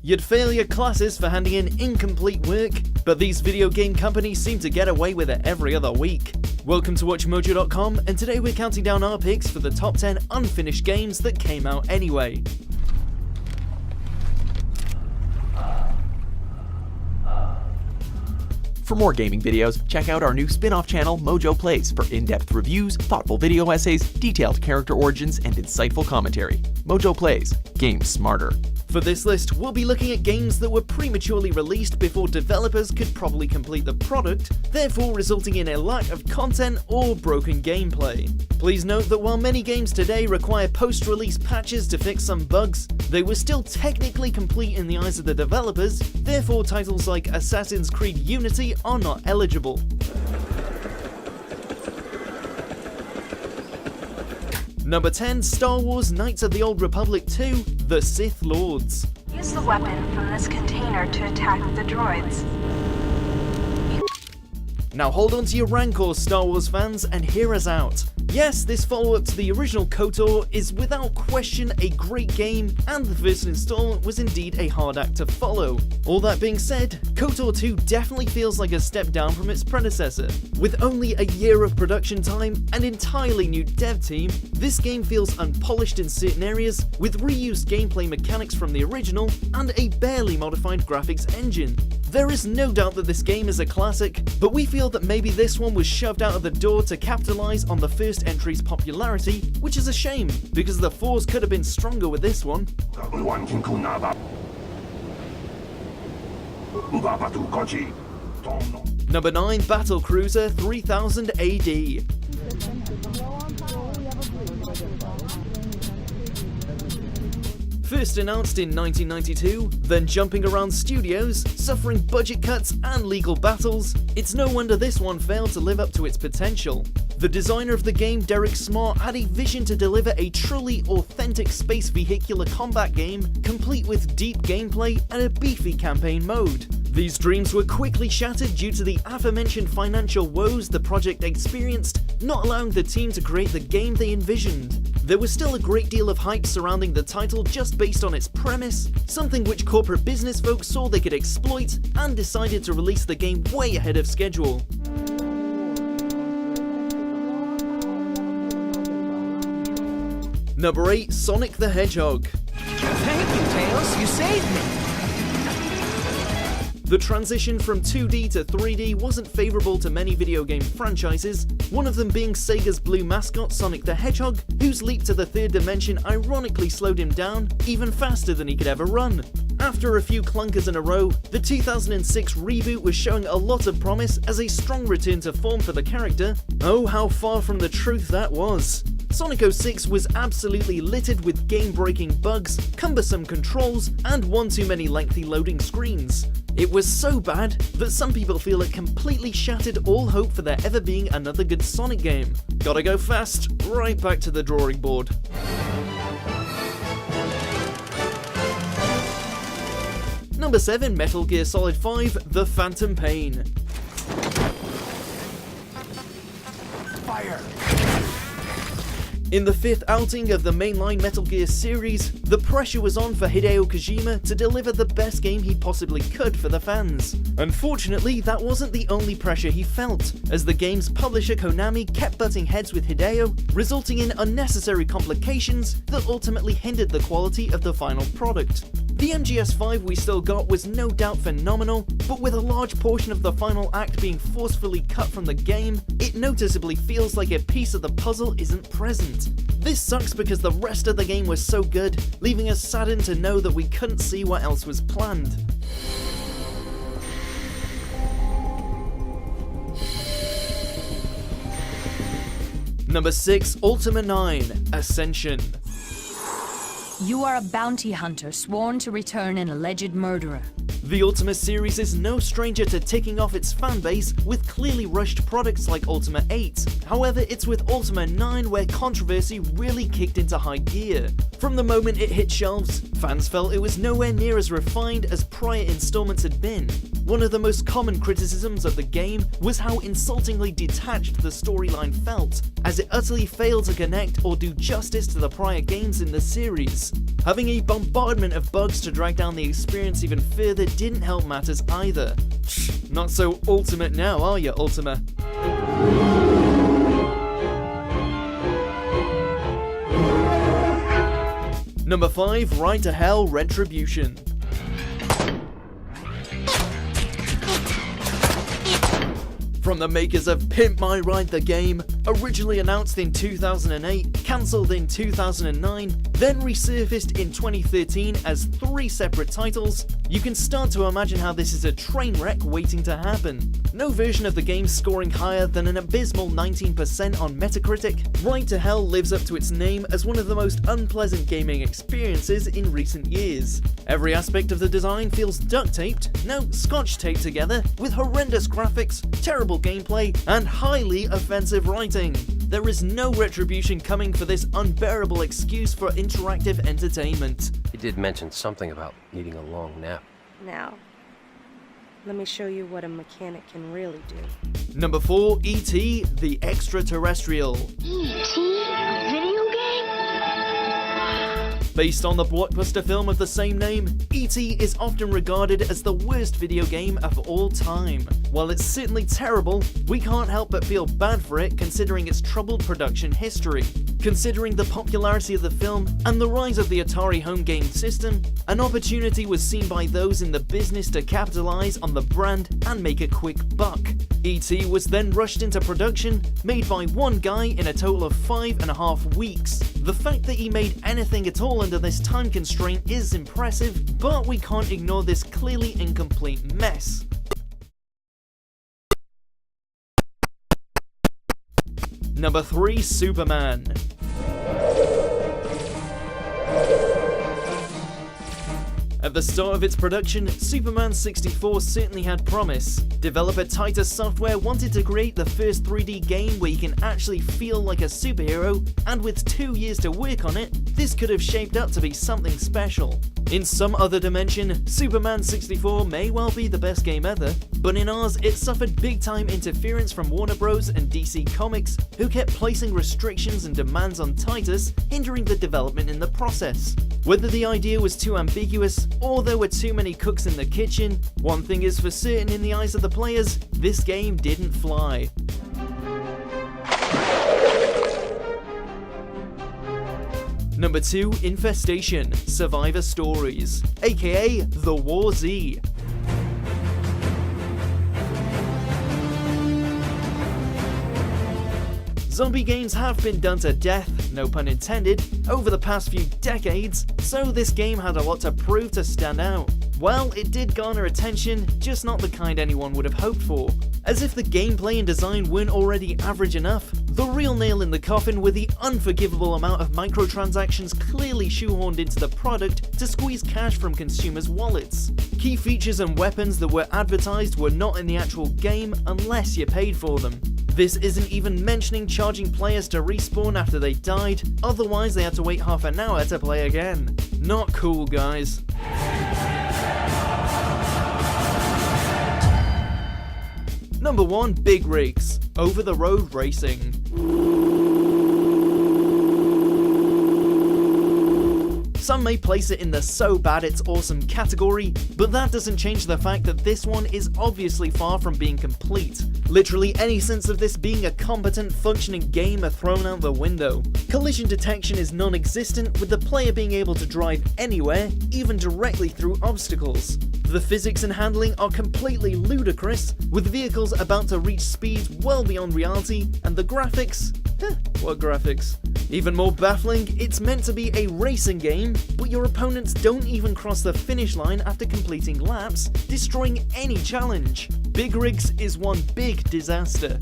You'd fail your classes for handing in incomplete work, but these video game companies seem to get away with it every other week. Welcome to WatchMojo.com, and today we're counting down our picks for the top 10 unfinished games that came out anyway. For more gaming videos, check out our new spin-off channel, Mojo Plays, for in-depth reviews, thoughtful video essays, detailed character origins, and insightful commentary. Mojo Plays, games smarter. For this list, we'll be looking at games that were prematurely released before developers could properly complete the product, therefore resulting in a lack of content or broken gameplay. Please note that while many games today require post-release patches to fix some bugs, they were still technically complete in the eyes of the developers, therefore titles like Assassin's Creed Unity are not eligible. Number 10, Star Wars Knights of the Old Republic 2, The Sith Lords. Use the weapon from this container to attack the droids. Now hold on to your rancor, Star Wars fans, and hear us out. Yes, this follow-up to the original KOTOR is without question a great game, and the first installment was indeed a hard act to follow. All that being said, KOTOR 2 definitely feels like a step down from its predecessor. With only a year of production time, an entirely new dev team, this game feels unpolished in certain areas, with reused gameplay mechanics from the original, and a barely modified graphics engine. There is no doubt that this game is a classic, but we feel that maybe this one was shoved out of the door to capitalize on the first entry's popularity, which is a shame, because the force could have been stronger with this one. Number 9, Battlecruiser 3000 AD. First announced in 1992, then jumping around studios, suffering budget cuts and legal battles, it's no wonder this one failed to live up to its potential. The designer of the game, Derek Smart, had a vision to deliver a truly authentic space vehicular combat game, complete with deep gameplay and a beefy campaign mode. These dreams were quickly shattered due to the aforementioned financial woes the project experienced, not allowing the team to create the game they envisioned. There was still a great deal of hype surrounding the title just based on its premise, something which corporate business folks saw they could exploit and decided to release the game way ahead of schedule. Number 8, Sonic the Hedgehog. Thank you, Tails, you saved me! The transition from 2D to 3D wasn't favourable to many video game franchises, one of them being Sega's blue mascot Sonic the Hedgehog, whose leap to the third dimension ironically slowed him down even faster than he could ever run. After a few clunkers in a row, the 2006 reboot was showing a lot of promise as a strong return to form for the character. Oh, how far from the truth that was. Sonic 06 was absolutely littered with game-breaking bugs, cumbersome controls, and one too many lengthy loading screens. It was so bad that some people feel it completely shattered all hope for there ever being another good Sonic game. Gotta go fast, right back to the drawing board. Number 7, Metal Gear Solid 5, The Phantom Pain. Fire! In the fifth outing of the mainline Metal Gear series, the pressure was on for Hideo Kojima to deliver the best game he possibly could for the fans. Unfortunately, that wasn't the only pressure he felt, as the game's publisher Konami kept butting heads with Hideo, resulting in unnecessary complications that ultimately hindered the quality of the final product. The MGS5 we still got was no doubt phenomenal, but with a large portion of the final act being forcefully cut from the game, it noticeably feels like a piece of the puzzle isn't present. This sucks because the rest of the game was so good, leaving us saddened to know that we couldn't see what else was planned. Number 6, Ultima IX Ascension. You are a bounty hunter sworn to return an alleged murderer. The Ultima series is no stranger to ticking off its fanbase with clearly rushed products like Ultima 8. However, it's with Ultima IX where controversy really kicked into high gear. From the moment it hit shelves, fans felt it was nowhere near as refined as prior installments had been. One of the most common criticisms of the game was how insultingly detached the storyline felt, as it utterly failed to connect or do justice to the prior games in the series. Having a bombardment of bugs to drag down the experience even further didn't help matters either. Not so ultimate now, are you, Ultima? Number 5, Ride to Hell Retribution. From the makers of Pimp My Ride the game, originally announced in 2008, cancelled in 2009, then resurfaced in 2013 as 3 separate titles, you can start to imagine how this is a train wreck waiting to happen. No version of the game scoring higher than an abysmal 19% on Metacritic, Ride to Hell lives up to its name as one of the most unpleasant gaming experiences in recent years. Every aspect of the design feels duct-taped, no, scotch-taped together, with horrendous graphics, terrible gameplay, and highly offensive writing. There is no retribution coming for this unbearable excuse for interactive entertainment. He did mention something about needing a long nap. Now, let me show you what a mechanic can really do. Number 4, E.T. the Extraterrestrial. E.T. A video game? Based on the blockbuster film of the same name, E.T. is often regarded as the worst video game of all time. While it's certainly terrible, we can't help but feel bad for it considering its troubled production history. Considering the popularity of the film and the rise of the Atari home game system, an opportunity was seen by those in the business to capitalize on the brand and make a quick buck. E.T. was then rushed into production, made by one guy in a total of 5.5 weeks. The fact that he made anything at all under this time constraint is impressive, but we can't ignore this clearly incomplete mess. Number 3, Superman. At the start of its production, Superman 64 certainly had promise. Developer Titus Software wanted to create the first 3D game where you can actually feel like a superhero, and with 2 years to work on it, this could have shaped up to be something special. In some other dimension, Superman 64 may well be the best game ever, but in ours it suffered big time interference from Warner Bros. And DC Comics, who kept placing restrictions and demands on Titus, hindering the development in the process. Whether the idea was too ambiguous, or there were too many cooks in the kitchen, one thing is for certain in the eyes of the players, this game didn't fly. Number 2, Infestation, Survivor Stories, aka The War Z. Zombie games have been done to death, no pun intended, over the past few decades, so this game had a lot to prove to stand out. Well, it did garner attention, just not the kind anyone would have hoped for. As if the gameplay and design weren't already average enough, the real nail in the coffin were the unforgivable amount of microtransactions clearly shoehorned into the product to squeeze cash from consumers' wallets. Key features and weapons that were advertised were not in the actual game unless you paid for them. This isn't even mentioning charging players to respawn after they died, otherwise they had to wait half an hour to play again. Not cool, guys. Number 1, Big Rigs, over-the-road racing. Some may place it in the so bad it's awesome category, but that doesn't change the fact that this one is obviously far from being complete. Literally any sense of this being a competent, functioning game are thrown out the window. Collision detection is non-existent, with the player being able to drive anywhere, even directly through obstacles. The physics and handling are completely ludicrous, with vehicles about to reach speeds well beyond reality, and the graphics? What graphics? Even more baffling, it's meant to be a racing game, but your opponents don't even cross the finish line after completing laps, destroying any challenge. Big Rigs is one big disaster.